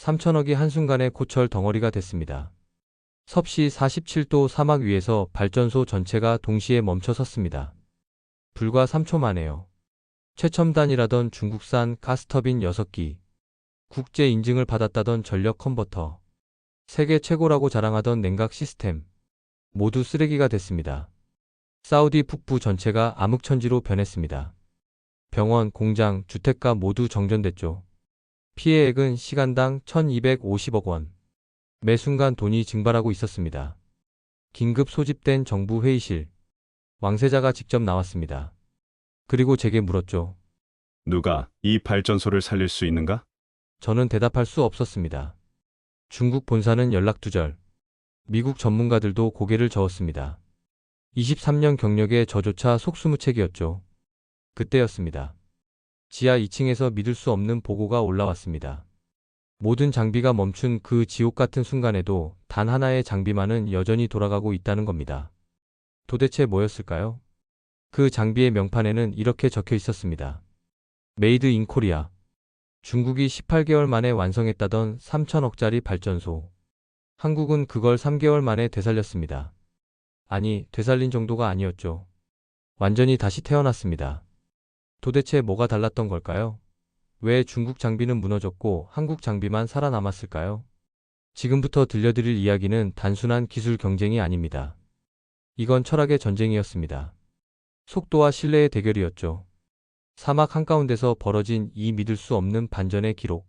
3천억이 한순간에 고철 덩어리가 됐습니다. 섭씨 47도 사막 위에서 발전소 전체가 동시에 멈춰 섰습니다. 불과 3초 만에요. 최첨단이라던 중국산 가스터빈 6기, 국제 인증을 받았다던 전력 컨버터, 세계 최고라고 자랑하던 냉각 시스템, 모두 쓰레기가 됐습니다. 사우디 북부 전체가 암흑천지로 변했습니다. 병원, 공장, 주택가 모두 정전됐죠. 피해액은 시간당 1250억 원. 매 순간 돈이 증발하고 있었습니다. 긴급 소집된 정부 회의실. 왕세자가 직접 나왔습니다. 그리고 제게 물었죠. 누가 이 발전소를 살릴 수 있는가? 저는 대답할 수 없었습니다. 중국 본사는 연락두절. 미국 전문가들도 고개를 저었습니다. 23년 경력에 저조차 속수무책이었죠. 그때였습니다. 지하 2층에서 믿을 수 없는 보고가 올라왔습니다. 모든 장비가 멈춘 그 지옥 같은 순간에도 단 하나의 장비만은 여전히 돌아가고 있다는 겁니다. 도대체 뭐였을까요? 그 장비의 명판에는 이렇게 적혀 있었습니다. 메이드 인 코리아. 중국이 18개월 만에 완성했다던 3천억짜리 발전소. 한국은 그걸 3개월 만에 되살렸습니다. 아니, 되살린 정도가 아니었죠. 완전히 다시 태어났습니다. 도대체 뭐가 달랐던 걸까요? 왜 중국 장비는 무너졌고 한국 장비만 살아남았을까요? 지금부터 들려드릴 이야기는 단순한 기술 경쟁이 아닙니다. 이건 철학의 전쟁이었습니다. 속도와 신뢰의 대결이었죠. 사막 한가운데서 벌어진 이 믿을 수 없는 반전의 기록.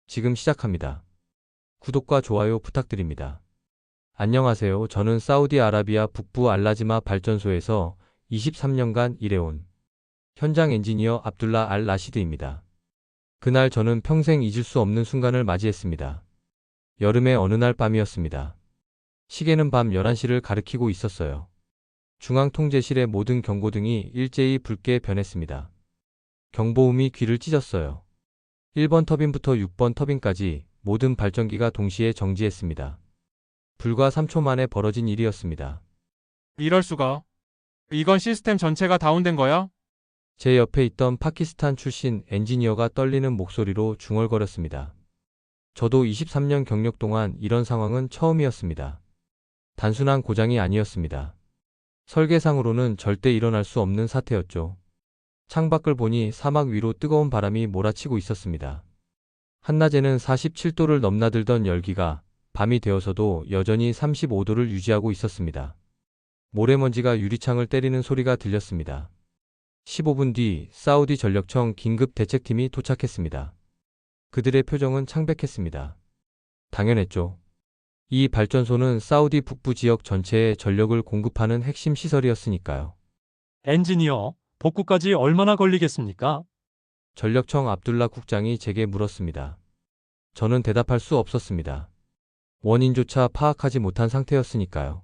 지금 시작합니다. 구독과 좋아요 부탁드립니다. 안녕하세요. 저는 사우디아라비아 북부 알라지마 발전소에서 23년간 일해온 현장 엔지니어 압둘라 알 라시드입니다. 그날 저는 평생 잊을 수 없는 순간을 맞이했습니다. 여름의 어느 날 밤이었습니다. 시계는 밤 11시를 가리키고 있었어요. 중앙통제실의 모든 경고등이 일제히 붉게 변했습니다. 경보음이 귀를 찢었어요. 1번 터빈부터 6번 터빈까지 모든 발전기가 동시에 정지했습니다. 불과 3초 만에 벌어진 일이었습니다. 이럴 수가. 이건 시스템 전체가 다운된 거야? 제 옆에 있던 파키스탄 출신 엔지니어가 떨리는 목소리로 중얼거렸습니다. 저도 23년 경력 동안 이런 상황은 처음이었습니다. 단순한 고장이 아니었습니다. 설계상으로는 절대 일어날 수 없는 사태였죠. 창밖을 보니 사막 위로 뜨거운 바람이 몰아치고 있었습니다. 한낮에는 47도를 넘나들던 열기가 밤이 되어서도 여전히 35도를 유지하고 있었습니다. 모래먼지가 유리창을 때리는 소리가 들렸습니다. 15분 뒤 사우디 전력청 긴급 대책팀이 도착했습니다. 그들의 표정은 창백했습니다. 당연했죠. 이 발전소는 사우디 북부 지역 전체에 전력을 공급하는 핵심 시설이었으니까요. 엔지니어, 복구까지 얼마나 걸리겠습니까? 전력청 압둘라 국장이 제게 물었습니다. 저는 대답할 수 없었습니다. 원인조차 파악하지 못한 상태였으니까요.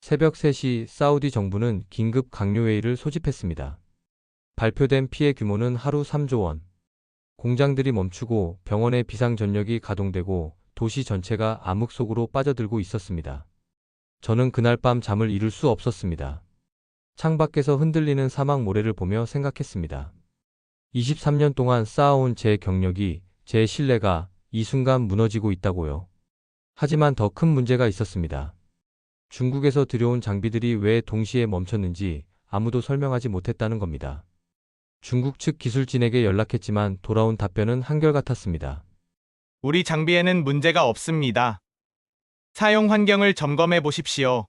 새벽 3시 사우디 정부는 긴급 강요회의를 소집했습니다. 발표된 피해 규모는 하루 3조 원. 공장들이 멈추고 병원의 비상전력이 가동되고 도시 전체가 암흑 속으로 빠져들고 있었습니다. 저는 그날 밤 잠을 이룰 수 없었습니다. 창밖에서 흔들리는 사막 모래를 보며 생각했습니다. 23년 동안 쌓아온 제 경력이, 제 신뢰가 이 순간 무너지고 있다고요. 하지만 더 큰 문제가 있었습니다. 중국에서 들여온 장비들이 왜 동시에 멈췄는지 아무도 설명하지 못했다는 겁니다. 중국 측 기술진에게 연락했지만 돌아온 답변은 한결같았습니다. 우리 장비에는 문제가 없습니다. 사용 환경을 점검해 보십시오.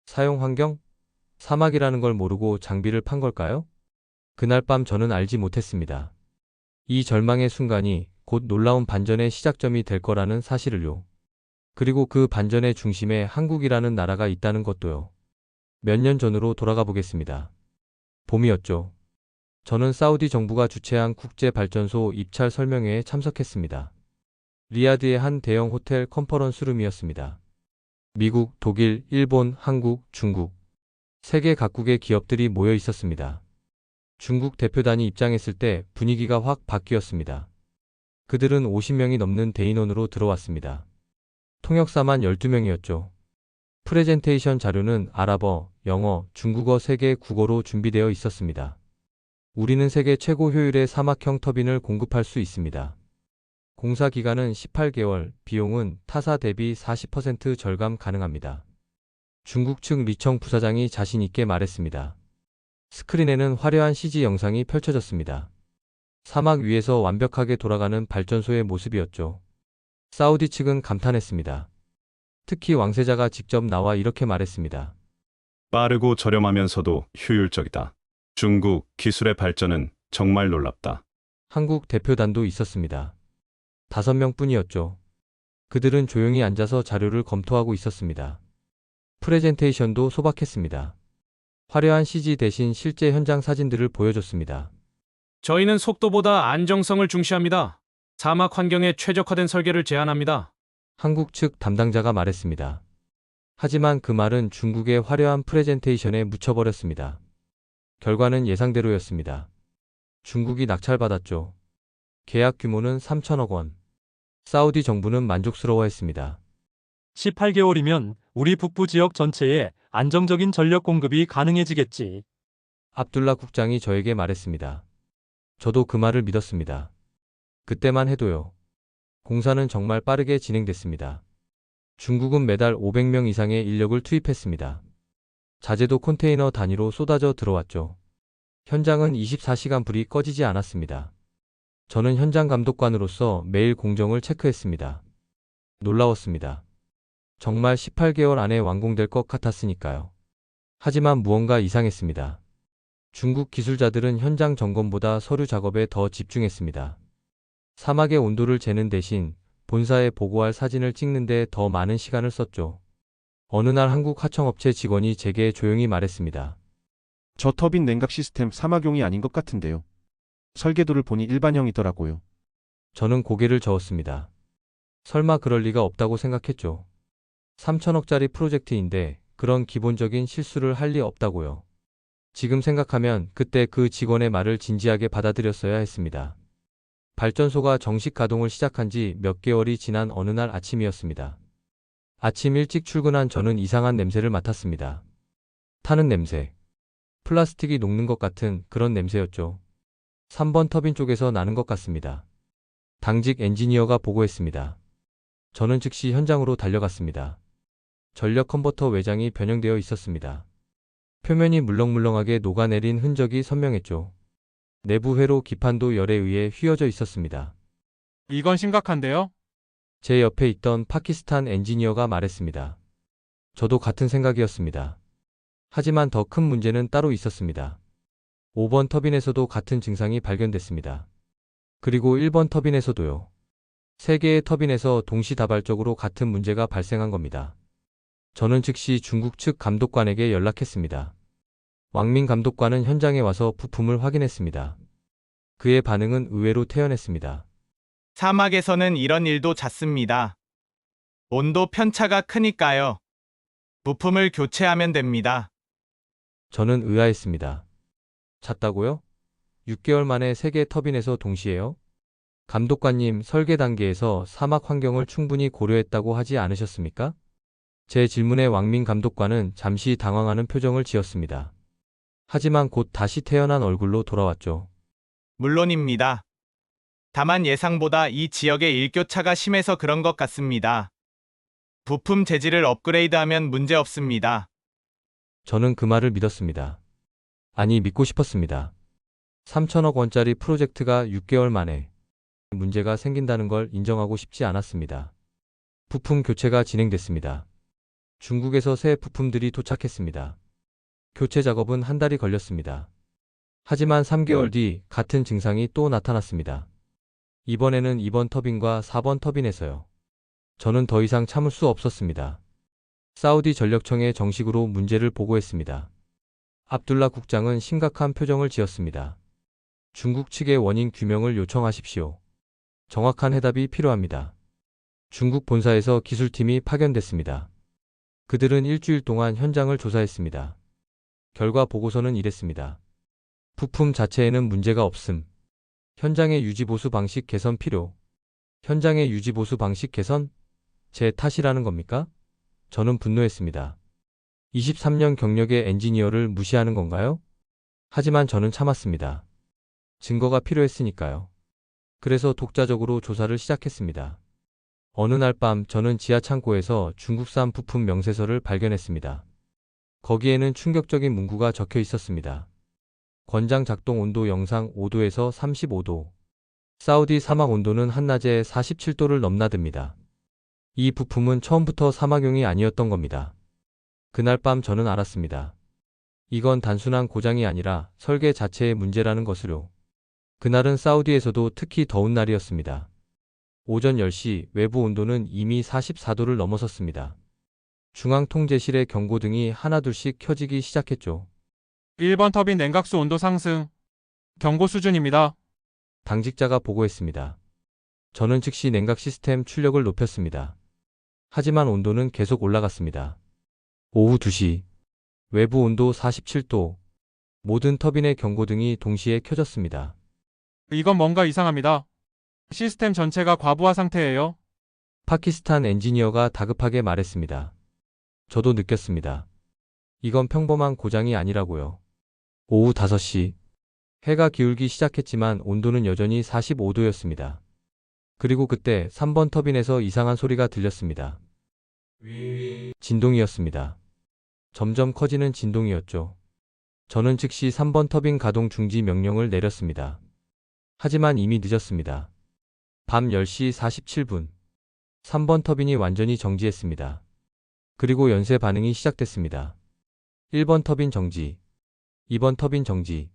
사용 환경? 사막이라는 걸 모르고 장비를 판 걸까요? 그날 밤 저는 알지 못했습니다. 이 절망의 순간이 곧 놀라운 반전의 시작점이 될 거라는 사실을요. 그리고 그 반전의 중심에 한국이라는 나라가 있다는 것도요. 몇 년 전으로 돌아가 보겠습니다. 봄이었죠. 저는 사우디 정부가 주최한 국제발전소 입찰 설명회에 참석했습니다. 리야드의 한 대형 호텔 컨퍼런스룸이었습니다. 미국, 독일, 일본, 한국, 중국. 세계 각국의 기업들이 모여 있었습니다. 중국 대표단이 입장했을 때 분위기가 확 바뀌었습니다. 그들은 50명이 넘는 대인원으로 들어왔습니다. 통역사만 12명이었죠. 프레젠테이션 자료는 아랍어, 영어, 중국어 3개 국어로 준비되어 있었습니다. 우리는 세계 최고 효율의 사막형 터빈을 공급할 수 있습니다. 공사 기간은 18개월, 비용은 타사 대비 40% 절감 가능합니다. 중국 측 리청 부사장이 자신 있게 말했습니다. 스크린에는 화려한 CG 영상이 펼쳐졌습니다. 사막 위에서 완벽하게 돌아가는 발전소의 모습이었죠. 사우디 측은 감탄했습니다. 특히 왕세자가 직접 나와 이렇게 말했습니다. 빠르고 저렴하면서도 효율적이다. 중국 기술의 발전은 정말 놀랍다. 한국 대표단도 있었습니다. 5명뿐이었죠. 그들은 조용히 앉아서 자료를 검토하고 있었습니다. 프레젠테이션도 소박했습니다. 화려한 CG 대신 실제 현장 사진들을 보여줬습니다. 저희는 속도보다 안정성을 중시합니다. 사막 환경에 최적화된 설계를 제안합니다. 한국 측 담당자가 말했습니다. 하지만 그 말은 중국의 화려한 프레젠테이션에 묻혀버렸습니다. 결과는 예상대로였습니다. 중국이 낙찰받았죠. 계약 규모는 3천억 원. 사우디 정부는 만족스러워했습니다. 18개월이면 우리 북부 지역 전체에 안정적인 전력 공급이 가능해지겠지. 압둘라 국장이 저에게 말했습니다. 저도 그 말을 믿었습니다. 그때만 해도요. 공사는 정말 빠르게 진행됐습니다. 중국은 매달 500명 이상의 인력을 투입했습니다. 자재도 컨테이너 단위로 쏟아져 들어왔죠. 현장은 24시간 불이 꺼지지 않았습니다. 저는 현장 감독관으로서 매일 공정을 체크했습니다. 놀라웠습니다. 정말 18개월 안에 완공될 것 같았으니까요. 하지만 무언가 이상했습니다. 중국 기술자들은 현장 점검보다 서류 작업에 더 집중했습니다. 사막의 온도를 재는 대신 본사에 보고할 사진을 찍는데 더 많은 시간을 썼죠. 어느 날 한국 하청업체 직원이 제게 조용히 말했습니다. 저 터빈 냉각 시스템 사막용이 아닌 것 같은데요. 설계도를 보니 일반형이더라고요. 저는 고개를 저었습니다. 설마 그럴 리가 없다고 생각했죠. 3천억짜리 프로젝트인데 그런 기본적인 실수를 할 리 없다고요. 지금 생각하면 그때 그 직원의 말을 진지하게 받아들였어야 했습니다. 발전소가 정식 가동을 시작한 지 몇 개월이 지난 어느 날 아침이었습니다. 아침 일찍 출근한 저는 이상한 냄새를 맡았습니다. 타는 냄새. 플라스틱이 녹는 것 같은 그런 냄새였죠. 3번 터빈 쪽에서 나는 것 같습니다. 당직 엔지니어가 보고했습니다. 저는 즉시 현장으로 달려갔습니다. 전력 컨버터 외장이 변형되어 있었습니다. 표면이 물렁물렁하게 녹아내린 흔적이 선명했죠. 내부 회로 기판도 열에 의해 휘어져 있었습니다. 이건 심각한데요? 제 옆에 있던 파키스탄 엔지니어가 말했습니다. 저도 같은 생각이었습니다. 하지만 더 큰 문제는 따로 있었습니다. 5번 터빈에서도 같은 증상이 발견됐습니다. 그리고 1번 터빈에서도요. 3개의 터빈에서 동시다발적으로 같은 문제가 발생한 겁니다. 저는 즉시 중국 측 감독관에게 연락했습니다. 왕민 감독관은 현장에 와서 부품을 확인했습니다. 그의 반응은 의외로 태연했습니다. 사막에서는 이런 일도 잦습니다. 온도 편차가 크니까요. 부품을 교체하면 됩니다. 저는 의아했습니다. 잤다고요? 6개월 만에 3개 터빈에서 동시에요? 감독관님, 설계 단계에서 사막 환경을 충분히 고려했다고 하지 않으셨습니까? 제 질문에 왕민 감독관은 잠시 당황하는 표정을 지었습니다. 하지만 곧 다시 태연한 얼굴로 돌아왔죠. 물론입니다. 다만 예상보다 이 지역의 일교차가 심해서 그런 것 같습니다. 부품 재질을 업그레이드하면 문제 없습니다. 저는 그 말을 믿었습니다. 아니, 믿고 싶었습니다. 3천억 원짜리 프로젝트가 6개월 만에 문제가 생긴다는 걸 인정하고 싶지 않았습니다. 부품 교체가 진행됐습니다. 중국에서 새 부품들이 도착했습니다. 교체 작업은 한 달이 걸렸습니다. 하지만 3개월 뒤 같은 증상이 또 나타났습니다. 이번에는 2번 터빈과 4번 터빈에서요. 저는 더 이상 참을 수 없었습니다. 사우디 전력청에 정식으로 문제를 보고했습니다. 압둘라 국장은 심각한 표정을 지었습니다. 중국 측의 원인 규명을 요청하십시오. 정확한 해답이 필요합니다. 중국 본사에서 기술팀이 파견됐습니다. 그들은 일주일 동안 현장을 조사했습니다. 결과 보고서는 이랬습니다. 부품 자체에는 문제가 없음. 현장의 유지보수 방식 개선 필요. 현장의 유지보수 방식 개선? 제 탓이라는 겁니까? 저는 분노했습니다. 23년 경력의 엔지니어를 무시하는 건가요? 하지만 저는 참았습니다. 증거가 필요했으니까요. 그래서 독자적으로 조사를 시작했습니다. 어느 날 밤 저는 지하 창고에서 중국산 부품 명세서를 발견했습니다. 거기에는 충격적인 문구가 적혀 있었습니다. 권장 작동 온도 영상 5도에서 35도. 사우디 사막 온도는 한낮에 47도를 넘나듭니다. 이 부품은 처음부터 사막용이 아니었던 겁니다. 그날 밤 저는 알았습니다. 이건 단순한 고장이 아니라 설계 자체의 문제라는 것으로. 그날은 사우디에서도 특히 더운 날이었습니다. 오전 10시 외부 온도는 이미 44도를 넘어섰습니다. 중앙통제실의 경고등이 하나둘씩 켜지기 시작했죠. 1번 터빈 냉각수 온도 상승. 경고 수준입니다. 당직자가 보고했습니다. 저는 즉시 냉각 시스템 출력을 높였습니다. 하지만 온도는 계속 올라갔습니다. 오후 2시 외부 온도 47도. 모든 터빈의 경고등이 동시에 켜졌습니다. 이건 뭔가 이상합니다. 시스템 전체가 과부하 상태예요. 파키스탄 엔지니어가 다급하게 말했습니다. 저도 느꼈습니다. 이건 평범한 고장이 아니라고요. 오후 5시 해가 기울기 시작했지만 온도는 여전히 45도였습니다. 그리고 그때 3번 터빈에서 이상한 소리가 들렸습니다. 진동이었습니다. 점점 커지는 진동이었죠. 저는 즉시 3번 터빈 가동 중지 명령을 내렸습니다. 하지만 이미 늦었습니다. 밤 10시 47분 3번 터빈이 완전히 정지했습니다. 그리고 연쇄 반응이 시작됐습니다. 1번 터빈 정지, 2번 터빈 정지,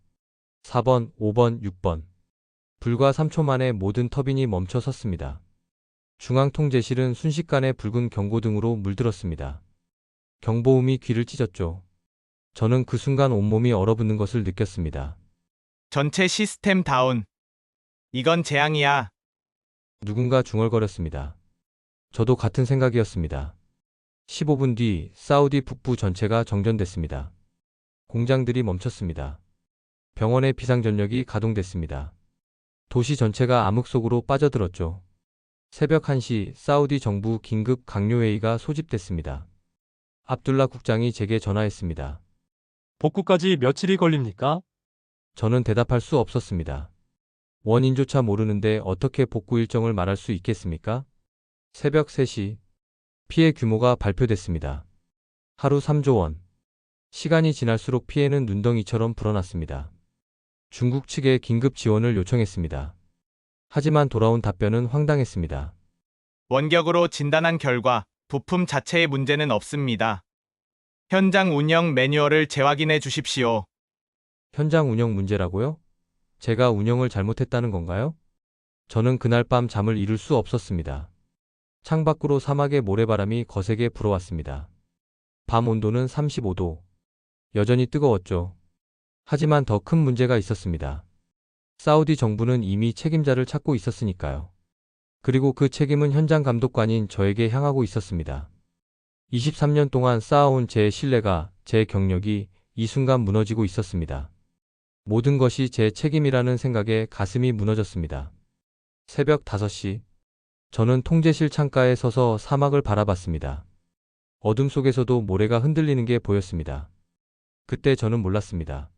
4번, 5번, 6번. 불과 3초 만에 모든 터빈이 멈춰 섰습니다. 중앙통제실은 순식간에 붉은 경고등으로 물들었습니다. 경보음이 귀를 찢었죠. 저는 그 순간 온몸이 얼어붙는 것을 느꼈습니다. 전체 시스템 다운. 이건 재앙이야. 누군가 중얼거렸습니다. 저도 같은 생각이었습니다. 15분 뒤 사우디 북부 전체가 정전됐습니다. 공장들이 멈췄습니다. 병원의 비상전력이 가동됐습니다. 도시 전체가 암흑 속으로 빠져들었죠. 새벽 1시 사우디 정부 긴급 강요회의가 소집됐습니다. 압둘라 국장이 제게 전화했습니다. 복구까지 며칠이 걸립니까? 저는 대답할 수 없었습니다. 원인조차 모르는데 어떻게 복구 일정을 말할 수 있겠습니까? 새벽 3시 피해 규모가 발표됐습니다. 하루 3조 원. 시간이 지날수록 피해는 눈덩이처럼 불어났습니다. 중국 측에 긴급 지원을 요청했습니다. 하지만 돌아온 답변은 황당했습니다. 원격으로 진단한 결과 부품 자체의 문제는 없습니다. 현장 운영 매뉴얼을 재확인해 주십시오. 현장 운영 문제라고요? 제가 운영을 잘못했다는 건가요? 저는 그날 밤 잠을 이룰 수 없었습니다. 창밖으로 사막의 모래바람이 거세게 불어왔습니다. 밤 온도는 35도. 여전히 뜨거웠죠. 하지만 더 큰 문제가 있었습니다. 사우디 정부는 이미 책임자를 찾고 있었으니까요. 그리고 그 책임은 현장 감독관인 저에게 향하고 있었습니다. 23년 동안 쌓아온 제 신뢰가, 제 경력이 이 순간 무너지고 있었습니다. 모든 것이 제 책임이라는 생각에 가슴이 무너졌습니다. 새벽 5시. 저는 통제실 창가에 서서 사막을 바라봤습니다. 어둠 속에서도 모래가 흔들리는 게 보였습니다. 그때 저는 몰랐습니다.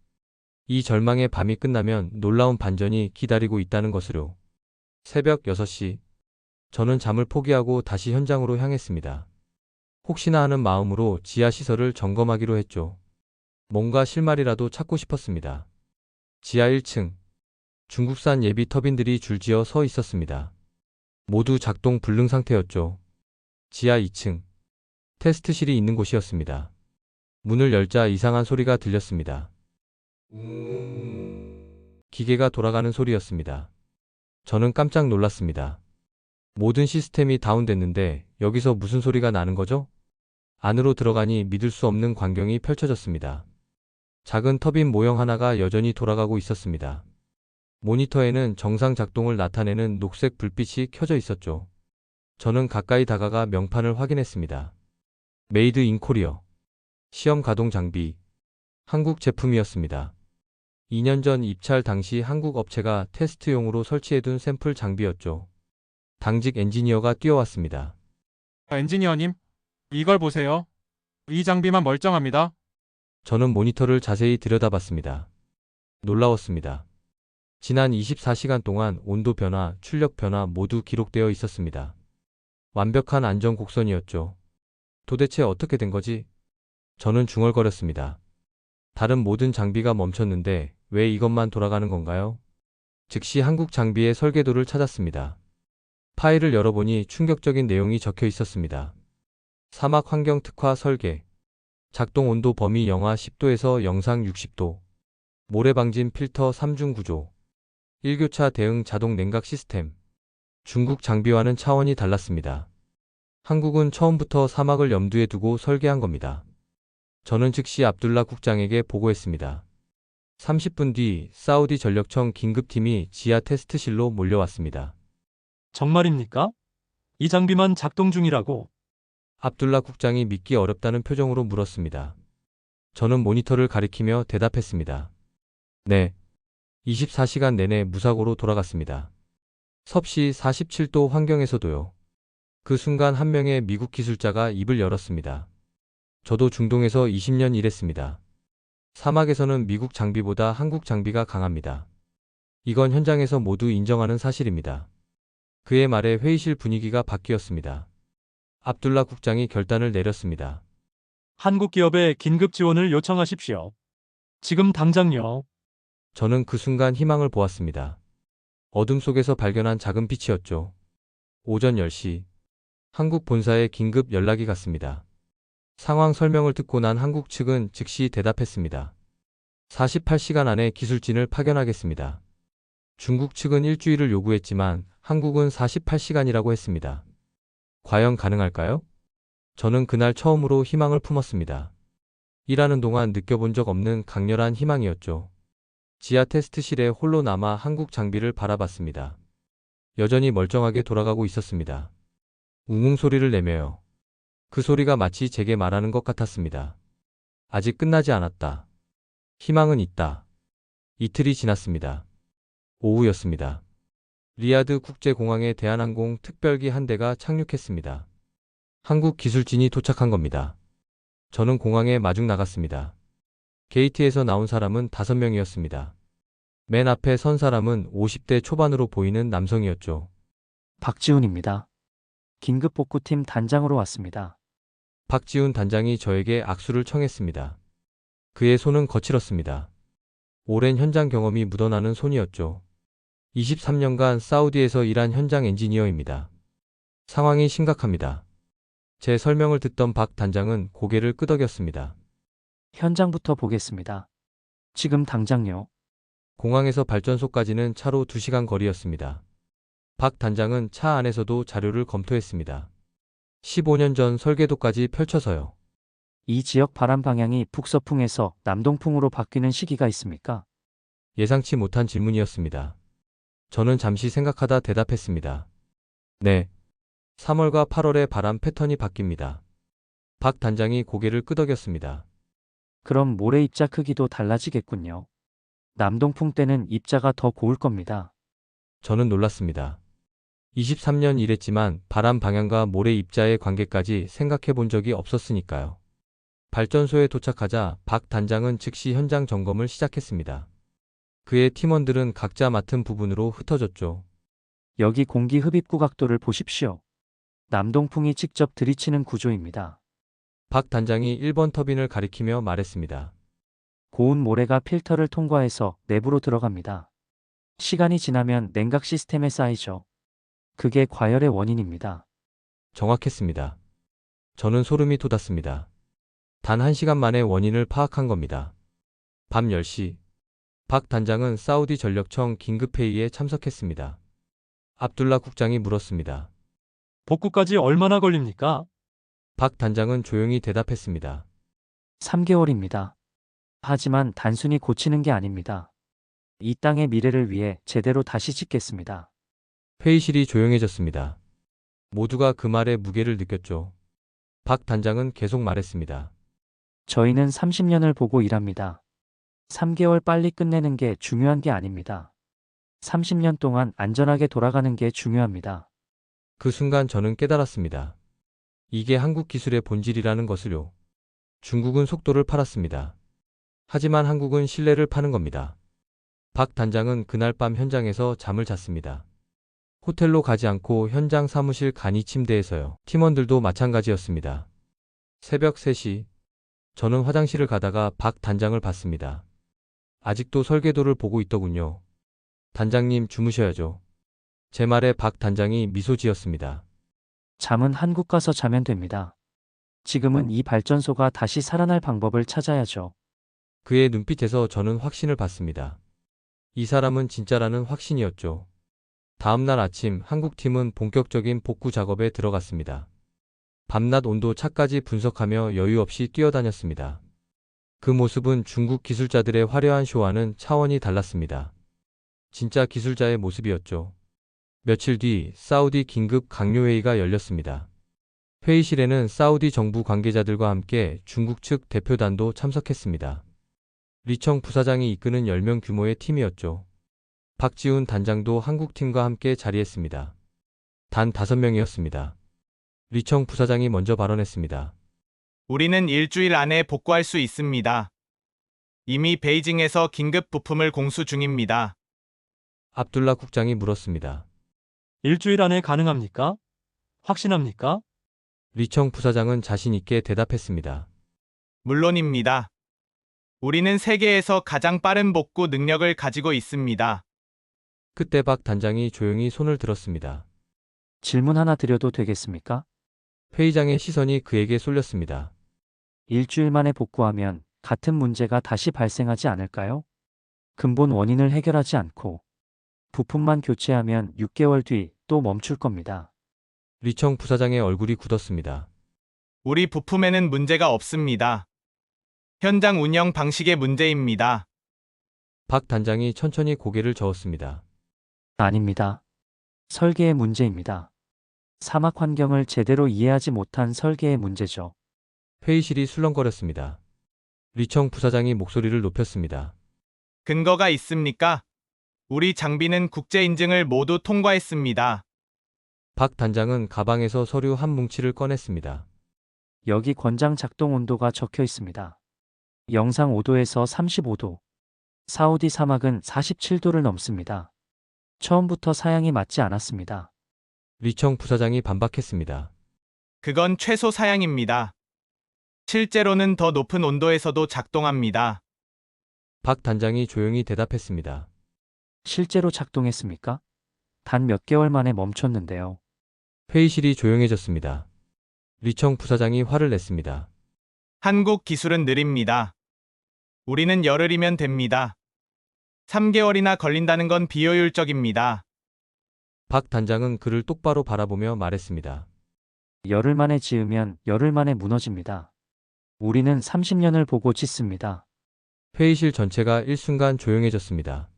이 절망의 밤이 끝나면 놀라운 반전이 기다리고 있다는 것으로. 새벽 6시. 저는 잠을 포기하고 다시 현장으로 향했습니다. 혹시나 하는 마음으로 지하 시설을 점검하기로 했죠. 뭔가 실마리라도 찾고 싶었습니다. 지하 1층. 중국산 예비 터빈들이 줄지어 서 있었습니다. 모두 작동 불능 상태였죠. 지하 2층. 테스트실이 있는 곳이었습니다. 문을 열자 이상한 소리가 들렸습니다. 기계가 돌아가는 소리였습니다. 저는 깜짝 놀랐습니다. 모든 시스템이 다운됐는데 여기서 무슨 소리가 나는 거죠? 안으로 들어가니 믿을 수 없는 광경이 펼쳐졌습니다. 작은 터빈 모형 하나가 여전히 돌아가고 있었습니다. 모니터에는 정상 작동을 나타내는 녹색 불빛이 켜져 있었죠. 저는 가까이 다가가 명판을 확인했습니다. 메이드 인 코리어. 시험 가동 장비. 한국 제품이었습니다. 2년 전 입찰 당시 한국 업체가 테스트용으로 설치해둔 샘플 장비였죠. 당직 엔지니어가 뛰어왔습니다. 엔지니어님, 이걸 보세요. 이 장비만 멀쩡합니다. 저는 모니터를 자세히 들여다봤습니다. 놀라웠습니다. 지난 24시간 동안 온도 변화, 출력 변화 모두 기록되어 있었습니다. 완벽한 안전 곡선이었죠. 도대체 어떻게 된 거지? 저는 중얼거렸습니다. 다른 모든 장비가 멈췄는데 왜 이것만 돌아가는 건가요? 즉시 한국 장비의 설계도를 찾았습니다. 파일을 열어보니 충격적인 내용이 적혀 있었습니다. 사막 환경 특화 설계, 작동 온도 범위 영하 10도에서 영상 60도, 모래 방진 필터 3중 구조, 일교차 대응 자동 냉각 시스템. 중국 장비와는 차원이 달랐습니다. 한국은 처음부터 사막을 염두에 두고 설계한 겁니다. 저는 즉시 압둘라 국장에게 보고했습니다. 30분 뒤 사우디 전력청 긴급팀이 지하 테스트실로 몰려왔습니다. 정말입니까? 이 장비만 작동 중이라고. 압둘라 국장이 믿기 어렵다는 표정으로 물었습니다. 저는 모니터를 가리키며 대답했습니다. 네. 24시간 내내 무사고로 돌아갔습니다. 섭씨 47도 환경에서도요. 그 순간 한 명의 미국 기술자가 입을 열었습니다. 저도 중동에서 20년 일했습니다. 사막에서는 미국 장비보다 한국 장비가 강합니다. 이건 현장에서 모두 인정하는 사실입니다. 그의 말에 회의실 분위기가 바뀌었습니다. 압둘라 국장이 결단을 내렸습니다. 한국 기업에 긴급 지원을 요청하십시오. 지금 당장요. 저는 그 순간 희망을 보았습니다. 어둠 속에서 발견한 작은 빛이었죠. 오전 10시, 한국 본사에 긴급 연락이 갔습니다. 상황 설명을 듣고 난 한국 측은 즉시 대답했습니다. 48시간 안에 기술진을 파견하겠습니다. 중국 측은 일주일을 요구했지만 한국은 48시간이라고 했습니다. 과연 가능할까요? 저는 그날 처음으로 희망을 품었습니다. 일하는 동안 느껴본 적 없는 강렬한 희망이었죠. 지하 테스트실에 홀로 남아 한국 장비를 바라봤습니다. 여전히 멀쩡하게 돌아가고 있었습니다. 웅웅 소리를 내며요. 그 소리가 마치 제게 말하는 것 같았습니다. 아직 끝나지 않았다. 희망은 있다. 이틀이 지났습니다. 오후였습니다. 리야드 국제공항에 대한항공 특별기 한 대가 착륙했습니다. 한국 기술진이 도착한 겁니다. 저는 공항에 마중 나갔습니다. 게이트에서 나온 사람은 5명이었습니다. 맨 앞에 선 사람은 50대 초반으로 보이는 남성이었죠. 박지훈입니다. 긴급 복구팀 단장으로 왔습니다. 박지훈 단장이 저에게 악수를 청했습니다. 그의 손은 거칠었습니다. 오랜 현장 경험이 묻어나는 손이었죠. 23년간 사우디에서 일한 현장 엔지니어입니다. 상황이 심각합니다. 제 설명을 듣던 박 단장은 고개를 끄덕였습니다. 현장부터 보겠습니다. 지금 당장요. 공항에서 발전소까지는 차로 2시간 거리였습니다. 박 단장은 차 안에서도 자료를 검토했습니다. 15년 전 설계도까지 펼쳐서요. 이 지역 바람 방향이 북서풍에서 남동풍으로 바뀌는 시기가 있습니까? 예상치 못한 질문이었습니다. 저는 잠시 생각하다 대답했습니다. 네. 3월과 8월에 바람 패턴이 바뀝니다. 박 단장이 고개를 끄덕였습니다. 그럼 모래 입자 크기도 달라지겠군요. 남동풍 때는 입자가 더 고울 겁니다. 저는 놀랐습니다. 23년 일했지만 바람 방향과 모래 입자의 관계까지 생각해 본 적이 없었으니까요. 발전소에 도착하자 박 단장은 즉시 현장 점검을 시작했습니다. 그의 팀원들은 각자 맡은 부분으로 흩어졌죠. 여기 공기 흡입구 각도를 보십시오. 남동풍이 직접 들이치는 구조입니다. 박 단장이 1번 터빈을 가리키며 말했습니다. 고운 모래가 필터를 통과해서 내부로 들어갑니다. 시간이 지나면 냉각 시스템에 쌓이죠. 그게 과열의 원인입니다. 정확했습니다. 저는 소름이 돋았습니다. 단 1시간 만에 원인을 파악한 겁니다. 밤 10시, 박 단장은 사우디 전력청 긴급회의에 참석했습니다. 압둘라 국장이 물었습니다. 복구까지 얼마나 걸립니까? 박 단장은 조용히 대답했습니다. 3개월입니다. 하지만 단순히 고치는 게 아닙니다. 이 땅의 미래를 위해 제대로 다시 짓겠습니다. 회의실이 조용해졌습니다. 모두가 그 말의 무게를 느꼈죠. 박 단장은 계속 말했습니다. 저희는 30년을 보고 일합니다. 3개월 빨리 끝내는 게 중요한 게 아닙니다. 30년 동안 안전하게 돌아가는 게 중요합니다. 그 순간 저는 깨달았습니다. 이게 한국 기술의 본질이라는 것을요. 중국은 속도를 팔았습니다. 하지만 한국은 신뢰를 파는 겁니다. 박 단장은 그날 밤 현장에서 잠을 잤습니다. 호텔로 가지 않고 현장 사무실 간이 침대에서요. 팀원들도 마찬가지였습니다. 새벽 3시, 저는 화장실을 가다가 박 단장을 봤습니다. 아직도 설계도를 보고 있더군요. 단장님 주무셔야죠. 제 말에 박 단장이 미소 지었습니다. 잠은 한국 가서 자면 됩니다. 지금은 이 발전소가 다시 살아날 방법을 찾아야죠. 그의 눈빛에서 저는 확신을 받습니다. 이 사람은 진짜라는 확신이었죠. 다음 날 아침 한국팀은 본격적인 복구 작업에 들어갔습니다. 밤낮 온도 차까지 분석하며 여유 없이 뛰어다녔습니다. 그 모습은 중국 기술자들의 화려한 쇼와는 차원이 달랐습니다. 진짜 기술자의 모습이었죠. 며칠 뒤 사우디 긴급 강요회의가 열렸습니다. 회의실에는 사우디 정부 관계자들과 함께 중국 측 대표단도 참석했습니다. 리청 부사장이 이끄는 10명 규모의 팀이었죠. 박지훈 단장도 한국팀과 함께 자리했습니다. 단 5명이었습니다. 리청 부사장이 먼저 발언했습니다. 우리는 일주일 안에 복구할 수 있습니다. 이미 베이징에서 긴급 부품을 공수 중입니다. 압둘라 국장이 물었습니다. 일주일 안에 가능합니까? 확신합니까? 리청 부사장은 자신 있게 대답했습니다. 물론입니다. 우리는 세계에서 가장 빠른 복구 능력을 가지고 있습니다. 그때 박 단장이 조용히 손을 들었습니다. 질문 하나 드려도 되겠습니까? 회의장의 시선이 그에게 쏠렸습니다. 일주일 만에 복구하면 같은 문제가 다시 발생하지 않을까요? 근본 원인을 해결하지 않고 부품만 교체하면 6개월 뒤 또 멈출 겁니다. 리청 부사장의 얼굴이 굳었습니다. 우리 부품에는 문제가 없습니다. 현장 운영 방식의 문제입니다. 박 단장이 천천히 고개를 저었습니다. 아닙니다. 설계의 문제입니다. 사막 환경을 제대로 이해하지 못한 설계의 문제죠. 회의실이 술렁거렸습니다. 리청 부사장이 목소리를 높였습니다. 근거가 있습니까? 우리 장비는 국제 인증을 모두 통과했습니다. 박 단장은 가방에서 서류 한 뭉치를 꺼냈습니다. 여기 권장 작동 온도가 적혀 있습니다. 영상 5도에서 35도. 사우디 사막은 47도를 넘습니다. 처음부터 사양이 맞지 않았습니다. 리청 부사장이 반박했습니다. 그건 최소 사양입니다. 실제로는 더 높은 온도에서도 작동합니다. 박 단장이 조용히 대답했습니다. 실제로 작동했습니까? 단 몇 개월 만에 멈췄는데요. 회의실이 조용해졌습니다. 리청 부사장이 화를 냈습니다. 한국 기술은 느립니다. 우리는 열흘이면 됩니다. 3개월이나 걸린다는 건 비효율적입니다. 박 단장은 그를 똑바로 바라보며 말했습니다. 열흘 만에 지으면 열흘 만에 무너집니다. 우리는 30년을 보고 짓습니다. 회의실 전체가 일순간 조용해졌습니다.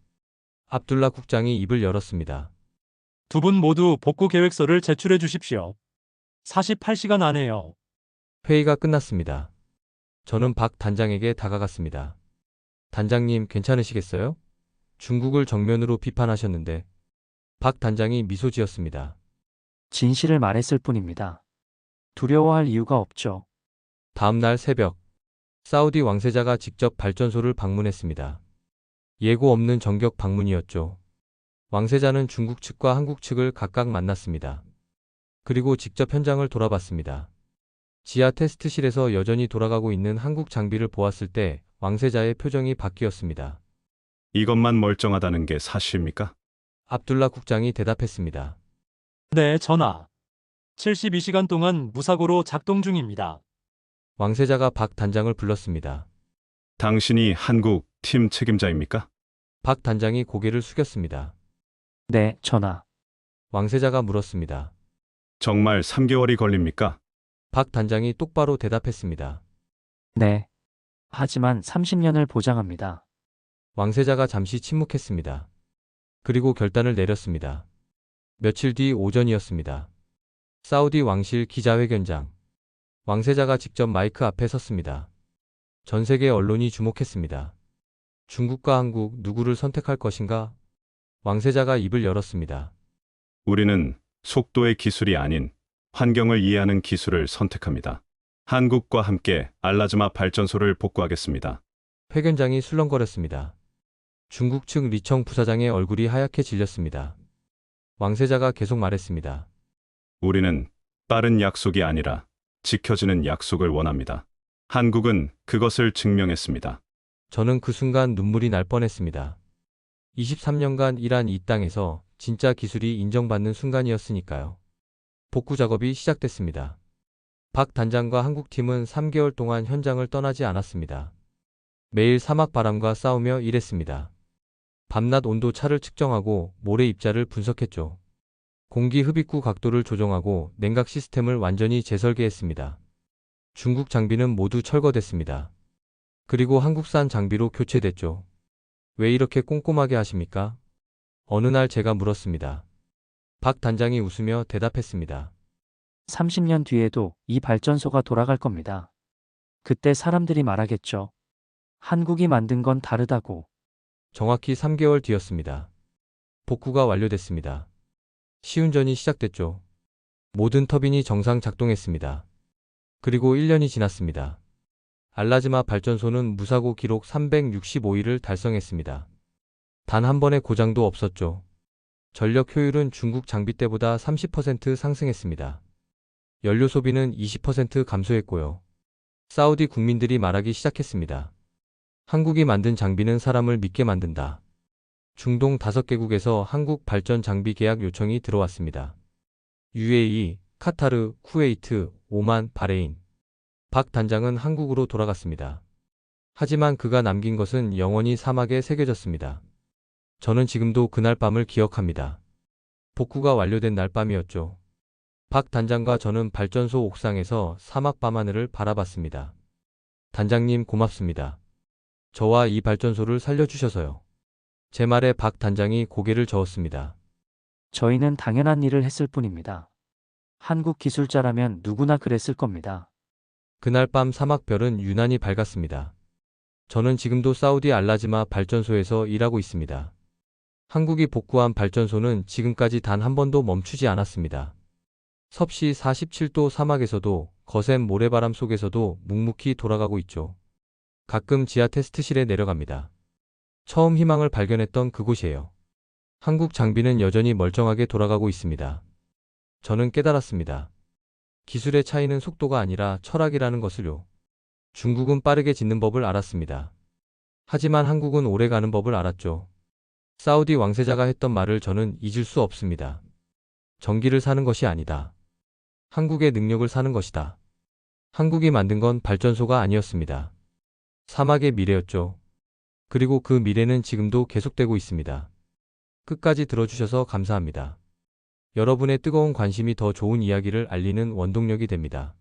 압둘라 국장이 입을 열었습니다. 두 분 모두 복구 계획서를 제출해 주십시오. 48시간 안에요. 회의가 끝났습니다. 저는 박 단장에게 다가갔습니다. 단장님 괜찮으시겠어요? 중국을 정면으로 비판하셨는데 박 단장이 미소 지었습니다. 진실을 말했을 뿐입니다. 두려워할 이유가 없죠. 다음 날 새벽, 사우디 왕세자가 직접 발전소를 방문했습니다. 예고 없는 정격 방문이었죠. 왕세자는 중국 측과 한국 측을 각각 만났습니다. 그리고 직접 현장을 돌아봤습니다. 지하 테스트실에서 여전히 돌아가고 있는 한국 장비를 보았을 때 왕세자의 표정이 바뀌었습니다. 이것만 멀쩡하다는 게 사실입니까? 압둘라 국장이 대답했습니다. 네, 전하. 72시간 동안 무사고로 작동 중입니다. 왕세자가 박 단장을 불렀습니다. 당신이 한국 팀 책임자입니까? 박 단장이 고개를 숙였습니다. 네, 전하. 왕세자가 물었습니다. 정말 3개월이 걸립니까? 박 단장이 똑바로 대답했습니다. 네. 하지만 30년을 보장합니다. 왕세자가 잠시 침묵했습니다. 그리고 결단을 내렸습니다. 며칠 뒤 오전이었습니다. 사우디 왕실 기자회견장. 왕세자가 직접 마이크 앞에 섰습니다. 전 세계 언론이 주목했습니다. 중국과 한국 누구를 선택할 것인가? 왕세자가 입을 열었습니다. 우리는 속도의 기술이 아닌 환경을 이해하는 기술을 선택합니다. 한국과 함께 알라즈마 발전소를 복구하겠습니다. 회견장이 술렁거렸습니다. 중국 측 리청 부사장의 얼굴이 하얗게 질렸습니다. 왕세자가 계속 말했습니다. 우리는 빠른 약속이 아니라 지켜지는 약속을 원합니다. 한국은 그것을 증명했습니다. 저는 그 순간 눈물이 날 뻔했습니다. 23년간 일한 이 땅에서 진짜 기술이 인정받는 순간이었으니까요. 복구 작업이 시작됐습니다. 박 단장과 한국팀은 3개월 동안 현장을 떠나지 않았습니다. 매일 사막 바람과 싸우며 일했습니다. 밤낮 온도 차를 측정하고 모래 입자를 분석했죠. 공기 흡입구 각도를 조정하고 냉각 시스템을 완전히 재설계했습니다. 중국 장비는 모두 철거됐습니다. 그리고 한국산 장비로 교체됐죠. 왜 이렇게 꼼꼼하게 하십니까? 어느 날 제가 물었습니다. 박 단장이 웃으며 대답했습니다. 30년 뒤에도 이 발전소가 돌아갈 겁니다. 그때 사람들이 말하겠죠. 한국이 만든 건 다르다고. 정확히 3개월 뒤였습니다. 복구가 완료됐습니다. 시운전이 시작됐죠. 모든 터빈이 정상 작동했습니다. 그리고 1년이 지났습니다. 알라즈마 발전소는 무사고 기록 365일을 달성했습니다. 단 한 번의 고장도 없었죠. 전력 효율은 중국 장비 때보다 30% 상승했습니다. 연료 소비는 20% 감소했고요. 사우디 국민들이 말하기 시작했습니다. 한국이 만든 장비는 사람을 믿게 만든다. 중동 5개국에서 한국 발전 장비 계약 요청이 들어왔습니다. UAE, 카타르, 쿠웨이트, 오만, 바레인. 박 단장은 한국으로 돌아갔습니다. 하지만 그가 남긴 것은 영원히 사막에 새겨졌습니다. 저는 지금도 그날 밤을 기억합니다. 복구가 완료된 날 밤이었죠. 박 단장과 저는 발전소 옥상에서 사막 밤하늘을 바라봤습니다. 단장님 고맙습니다. 저와 이 발전소를 살려주셔서요. 제 말에 박 단장이 고개를 저었습니다. 저희는 당연한 일을 했을 뿐입니다. 한국 기술자라면 누구나 그랬을 겁니다. 그날 밤 사막별은 유난히 밝았습니다. 저는 지금도 사우디 알라즈마 발전소에서 일하고 있습니다. 한국이 복구한 발전소는 지금까지 단 한 번도 멈추지 않았습니다. 섭씨 47도 사막에서도 거센 모래바람 속에서도 묵묵히 돌아가고 있죠. 가끔 지하 테스트실에 내려갑니다. 처음 희망을 발견했던 그곳이에요. 한국 장비는 여전히 멀쩡하게 돌아가고 있습니다. 저는 깨달았습니다. 기술의 차이는 속도가 아니라 철학이라는 것을요. 중국은 빠르게 짓는 법을 알았습니다. 하지만 한국은 오래 가는 법을 알았죠. 사우디 왕세자가 했던 말을 저는 잊을 수 없습니다. 전기를 사는 것이 아니다. 한국의 능력을 사는 것이다. 한국이 만든 건 발전소가 아니었습니다. 사막의 미래였죠. 그리고 그 미래는 지금도 계속되고 있습니다. 끝까지 들어주셔서 감사합니다. 여러분의 뜨거운 관심이 더 좋은 이야기를 알리는 원동력이 됩니다.